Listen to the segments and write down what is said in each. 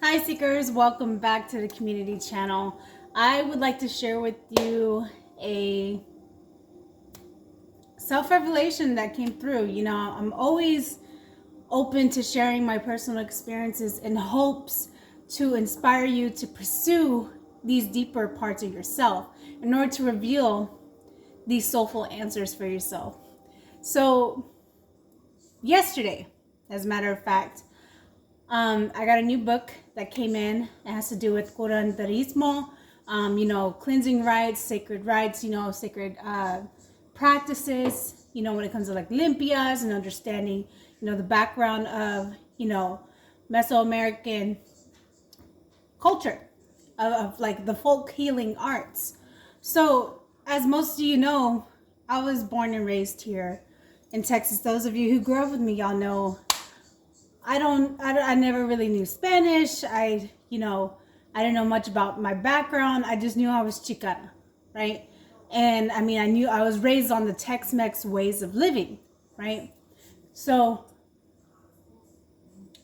Hi Seekers, welcome back to the community channel. I would like to share with you a self-revelation that came through. I'm always open to sharing my personal experiences in hopes to inspire you to pursue these deeper parts of yourself in order to reveal these soulful answers for yourself. So yesterday, as a matter of fact, I got a new book that came in. It has to do with curanderismo, cleansing rites, sacred rites, sacred practices, when it comes to like limpias and understanding, the background of, Mesoamerican culture, of like the folk healing arts. So, as most of you know, I was born and raised here in Texas. Those of you who grew up with me, y'all know I never really knew Spanish. I didn't know much about my background. I just knew I was Chicana, right? And I knew I was raised on the Tex-Mex ways of living, right? So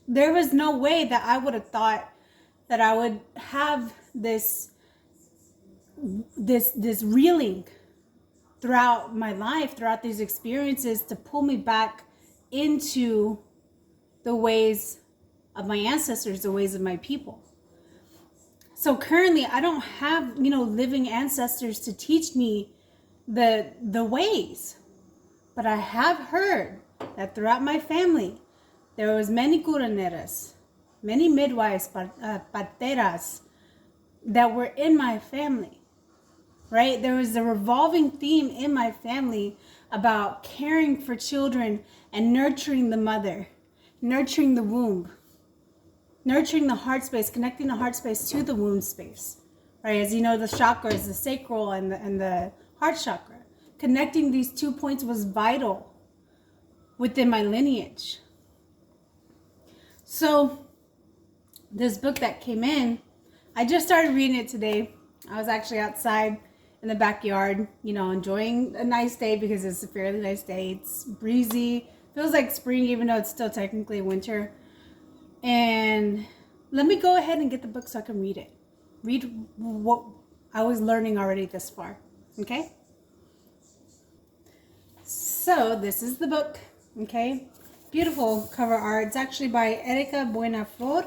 there was no way that I would have thought that I would have this reeling throughout my life, throughout these experiences, to pull me back into the ways of my ancestors, the ways of my people. So currently I don't have, living ancestors to teach me the ways. But I have heard that throughout my family, there was many curanderas, many midwives, parteras that were in my family, right? There was a revolving theme in my family about caring for children and nurturing the mother, nurturing the womb, nurturing the heart space, connecting the heart space to the womb space, right? As you know, the chakras, the sacral and the heart chakra. Connecting these 2 points was vital within my lineage. So this book that came in, I just started reading it today. I was actually outside in the backyard, enjoying a nice day because it's a fairly nice day. It's breezy. Feels like spring, even though it's still technically winter. And let me go ahead and get the book so I can read it. Read what I was learning already this far. Okay? So this is the book. Okay? Beautiful cover art. It's actually by Erika Buenaflor.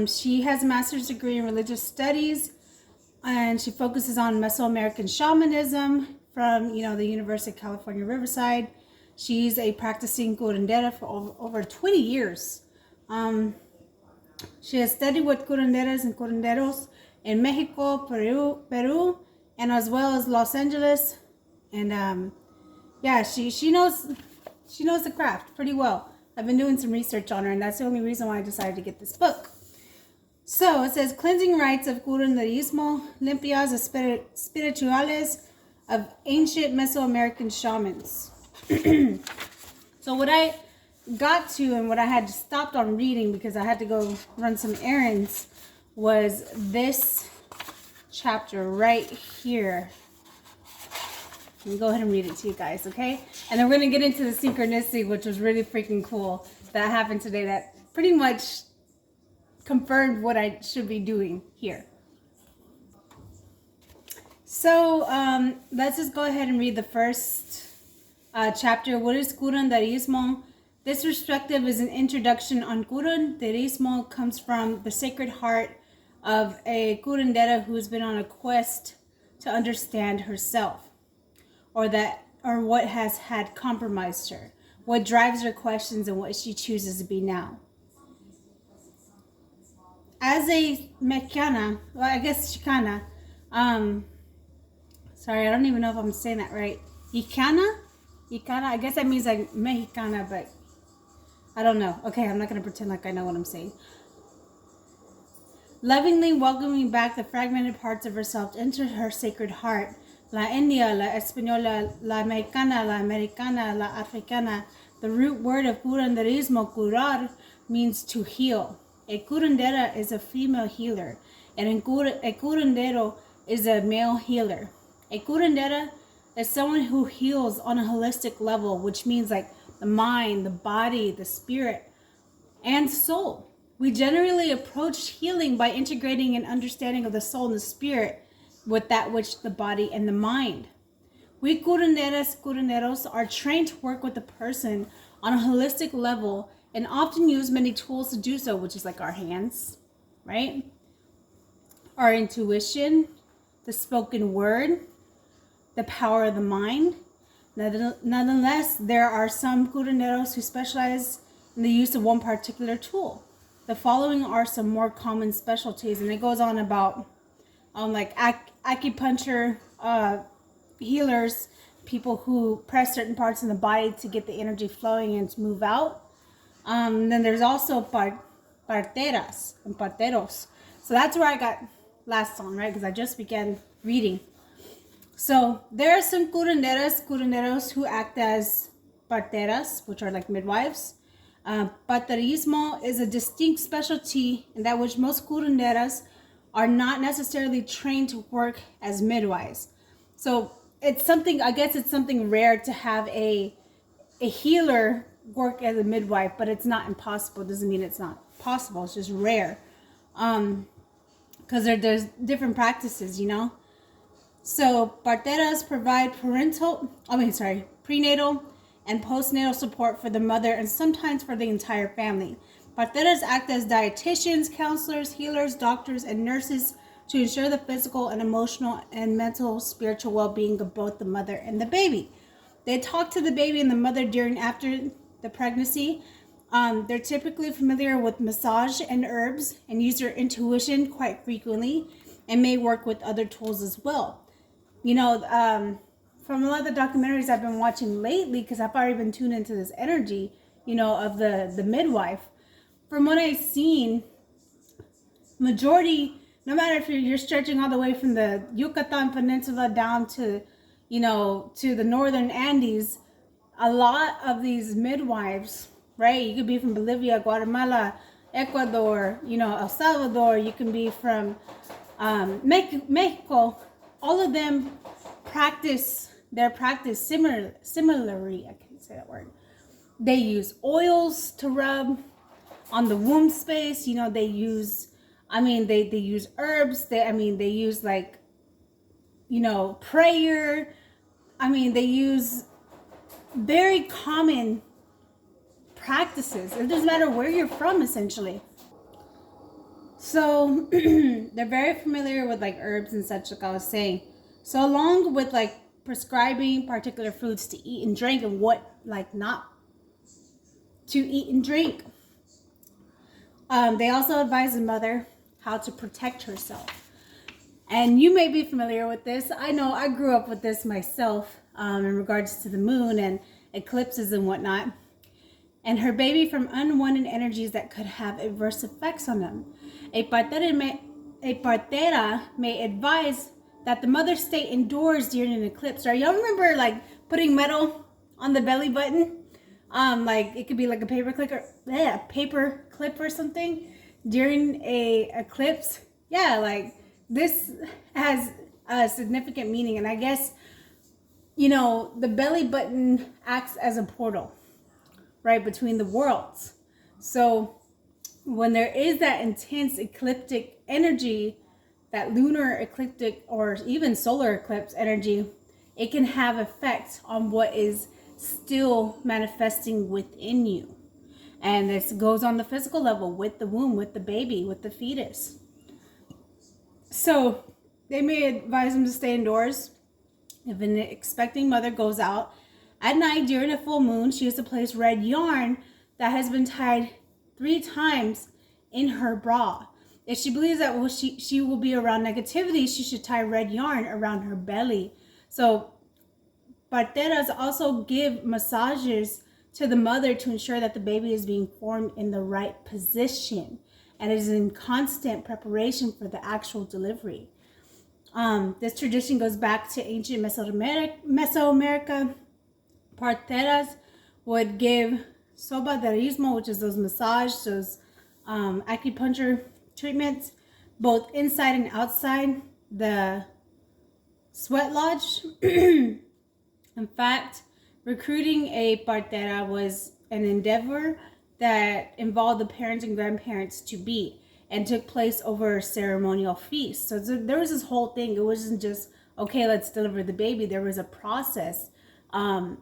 She has a master's degree in religious studies, and she focuses on Mesoamerican shamanism from, the University of California, Riverside. She's a practicing curandera for over 20 years. She has studied with curanderas and curanderos in Mexico, Peru, and as well as Los Angeles. And she knows the craft pretty well. I've been doing some research on her, and that's the only reason why I decided to get this book. So it says cleansing rites of curanderismo, limpias espirituales of ancient Mesoamerican shamans. So what I got to, and what I had stopped on reading because I had to go run some errands, was this chapter right here. Let me go ahead and read it to you guys, okay? And then we're going to get into the synchronicity, which was really freaking cool, that happened today, that pretty much confirmed what I should be doing here. So let's just go ahead and read the first chapter. What is curanderismo? This perspective is an introduction on curanderismo. Comes from the sacred heart of a curandera who's been on a quest to understand herself, or what has had compromised her, what drives her questions, and what she chooses to be now. As a Mexicana, well, I guess Chicana, sorry, I don't even know if I'm saying that right. Icana, I guess that means like Mexicana, but I don't know. Okay, I'm not going to pretend like I know what I'm saying. Lovingly welcoming back the fragmented parts of herself into her sacred heart. La India, la Española, la Mexicana, la Americana, la Africana. The root word of curanderismo, curar, means to heal. A curandera is a female healer, and a curandero is a male healer. A curandera is someone who heals on a holistic level, which means like the mind, the body, the spirit, and soul. We generally approach healing by integrating an understanding of the soul and the spirit with that which the body and the mind. We curanderos are trained to work with the person on a holistic level and often use many tools to do so, which is like our hands, right? Our intuition, the spoken word, the power of the mind. Nonetheless, there are some curanderos who specialize in the use of one particular tool. The following are some more common specialties, and it goes on about like acupuncture healers, people who press certain parts in the body to get the energy flowing and to move out. Then there's also parteras and parteros. So that's where I got last on, right? Because I just began reading. So there are some curanderos who act as parteras, which are like midwives. Parterismo is a distinct specialty in that which most curanderas are not necessarily trained to work as midwives. So it's something, I guess it's something rare to have a healer work as a midwife, but it's not impossible. It doesn't mean it's not possible. It's just rare. Because there's different practices, you know. So parteras provide prenatal and postnatal support for the mother and sometimes for the entire family. Parteras act as dietitians, counselors, healers, doctors, and nurses to ensure the physical and emotional and mental spiritual well-being of both the mother and the baby. They talk to the baby and the mother during and after the pregnancy. They're typically familiar with massage and herbs and use their intuition quite frequently and may work with other tools as well. You know, from a lot of the documentaries I've been watching lately, because I've already been tuned into this energy, you know, of the midwife. From what I've seen, majority, no matter if you're stretching all the way from the Yucatan Peninsula down to, you know, to the northern Andes, a lot of these midwives, right? You could be from Bolivia, Guatemala, Ecuador, you know, El Salvador. You can be from Mexico. All of them practice similarly. I can't say that word. They use oils to rub on the womb space. You know, they use, they use herbs. They use like, you know, prayer. They use very common practices. It doesn't matter where you're from, essentially. So they're very familiar with like herbs and such, like I was saying. So along with like prescribing particular foods to eat and drink and what like not to eat and drink, they also advise the mother how to protect herself. And you may be familiar with this. I know I grew up with this myself in regards to the moon and eclipses and whatnot. And her baby from unwanted energies that could have adverse effects on them. A partera may advise that the mother stay indoors during an eclipse. Or y'all remember like putting metal on the belly button? Like it could be like a paper clip or something during a eclipse. Yeah, like this has a significant meaning. And I guess, you know, the belly button acts as a portal, right, between the worlds. So when there is that intense ecliptic energy, that lunar ecliptic or even solar eclipse energy, it can have effect on what is still manifesting within you. And this goes on the physical level with the womb, with the baby, with the fetus. So they may advise them to stay indoors. If an expecting mother goes out at night during a full moon, she is to place red yarn that has been tied 3 times in her bra. If she believes that she will be around negativity, she should tie red yarn around her belly. So parteras also give massages to the mother to ensure that the baby is being formed in the right position and is in constant preparation for the actual delivery. This tradition goes back to ancient Mesoamerica. Parteras would give sobaderismo, which is those massage, those acupuncture treatments, both inside and outside the sweat lodge. In fact, recruiting a partera was an endeavor that involved the parents and grandparents to be, and took place over a ceremonial feast. So there was this whole thing. It wasn't just, okay, let's deliver the baby. There was a process, an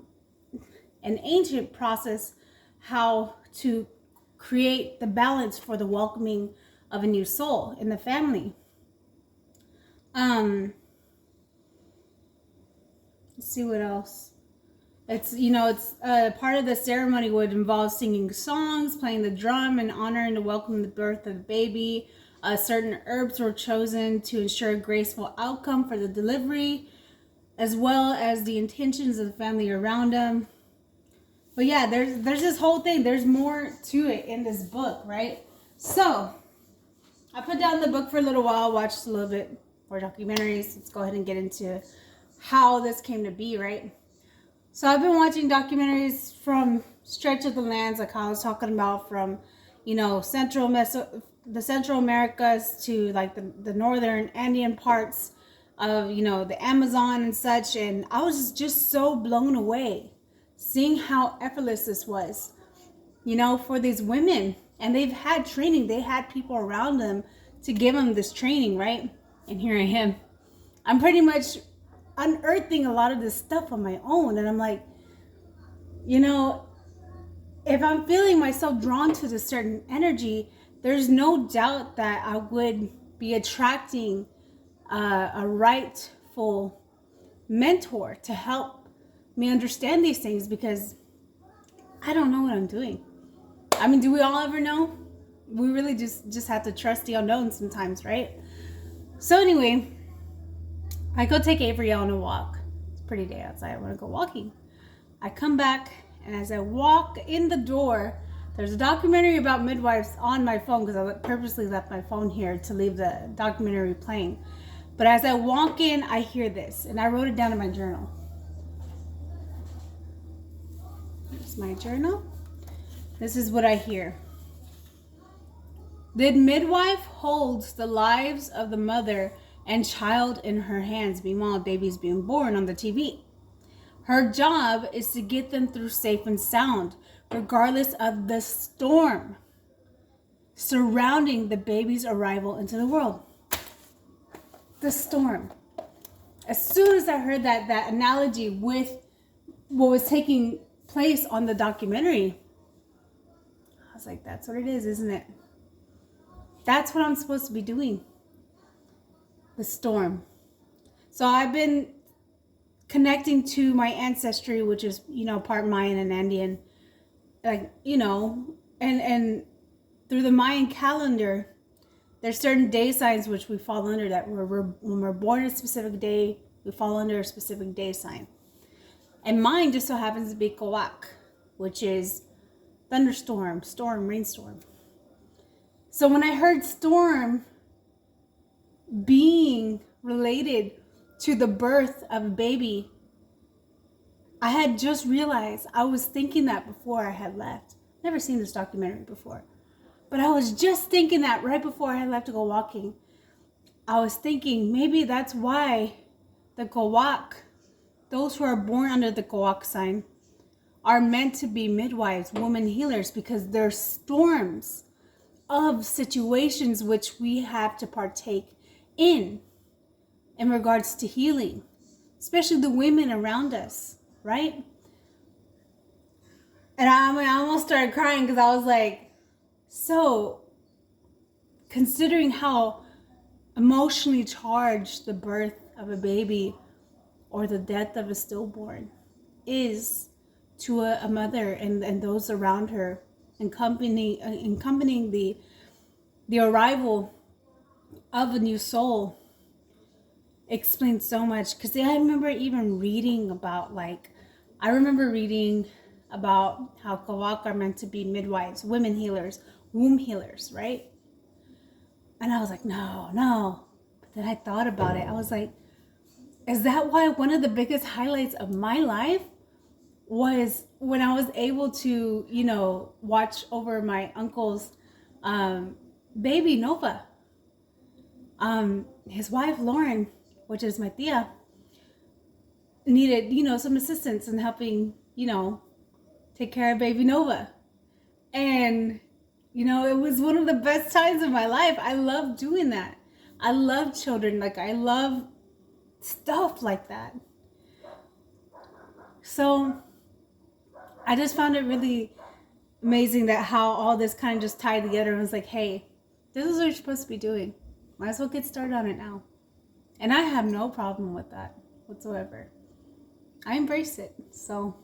ancient process, how to create the balance for the welcoming of a new soul in the family. Let's see what else. It's part of the ceremony would involve singing songs, playing the drum, and honoring to welcome the birth of the baby. Certain herbs were chosen to ensure a graceful outcome for the delivery, as well as the intentions of the family around them. But yeah, there's this whole thing. There's more to it in this book, right? So I put down the book for a little while, watched a little bit more documentaries. Let's go ahead and get into how this came to be, right? So I've been watching documentaries from stretch of the lands, like I was talking about, from, the Central Americas to like the northern Andean parts of, the Amazon and such. And I was just so blown away seeing how effortless this was, for these women. And they've had training. They had people around them to give them this training, right? And here I am. I'm pretty much unearthing a lot of this stuff on my own. And I'm like, if I'm feeling myself drawn to this certain energy, there's no doubt that I would be attracting a rightful mentor to help me understand these things, because I don't know what I'm doing. I mean, do we all ever know? We really just have to trust the unknown sometimes, right? So anyway, I go take Avery on a walk. It's a pretty day outside. I want to go walking. I come back, and as I walk in the door, there's a documentary about midwives on my phone, because I purposely left my phone here to leave the documentary playing. But as I walk in, I hear this, and I wrote it down in my journal. Here's my journal. This is what I hear. The midwife holds the lives of the mother and child in her hands. Meanwhile, baby's being born on the TV. Her job is to get them through safe and sound, regardless of the storm surrounding the baby's arrival into the world. The storm. As soon as I heard that analogy with what was taking place on the documentary, I was like, that's what it is, isn't it? That's what I'm supposed to be doing. The storm. So I've been connecting to my ancestry, which is, part Mayan and Andean, and through the Mayan calendar, there's certain day signs which we fall under, that when we're born a specific day, we fall under a specific day sign. And mine just so happens to be Kawak, which is thunderstorm, storm, rainstorm. So when I heard storm being related to the birth of a baby, I had just realized I was thinking that before I had left. Never seen this documentary before, but I was just thinking that right before I had left to go walking. I was thinking maybe that's why the Kawak, those who are born under the Kawak sign, are meant to be midwives, woman healers, because there's storms of situations which we have to partake in regards to healing, especially the women around us, right? And I almost started crying, because I was like, so considering how emotionally charged the birth of a baby or the death of a stillborn is to a mother and those around her, accompanying the arrival of a new soul, explains so much. Because I remember even reading about, how Kawak are meant to be midwives, women healers, womb healers, right? And I was like, no. But then I thought about it. I was like, is that why one of the biggest highlights of my life was when I was able to, watch over my uncle's baby, Nova. His wife, Lauren, which is my tia, needed, some assistance in helping, take care of baby Nova. And, you know, it was one of the best times of my life. I love doing that. I love children. Like, I love stuff like that. So I just found it really amazing that how all this kind of just tied together and was like, hey, this is what you're supposed to be doing. Might as well get started on it now. And I have no problem with that whatsoever. I embrace it. So,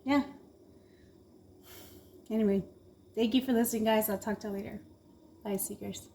yeah. Anyway, thank you for listening, guys. I'll talk to you later. Bye, Seekers.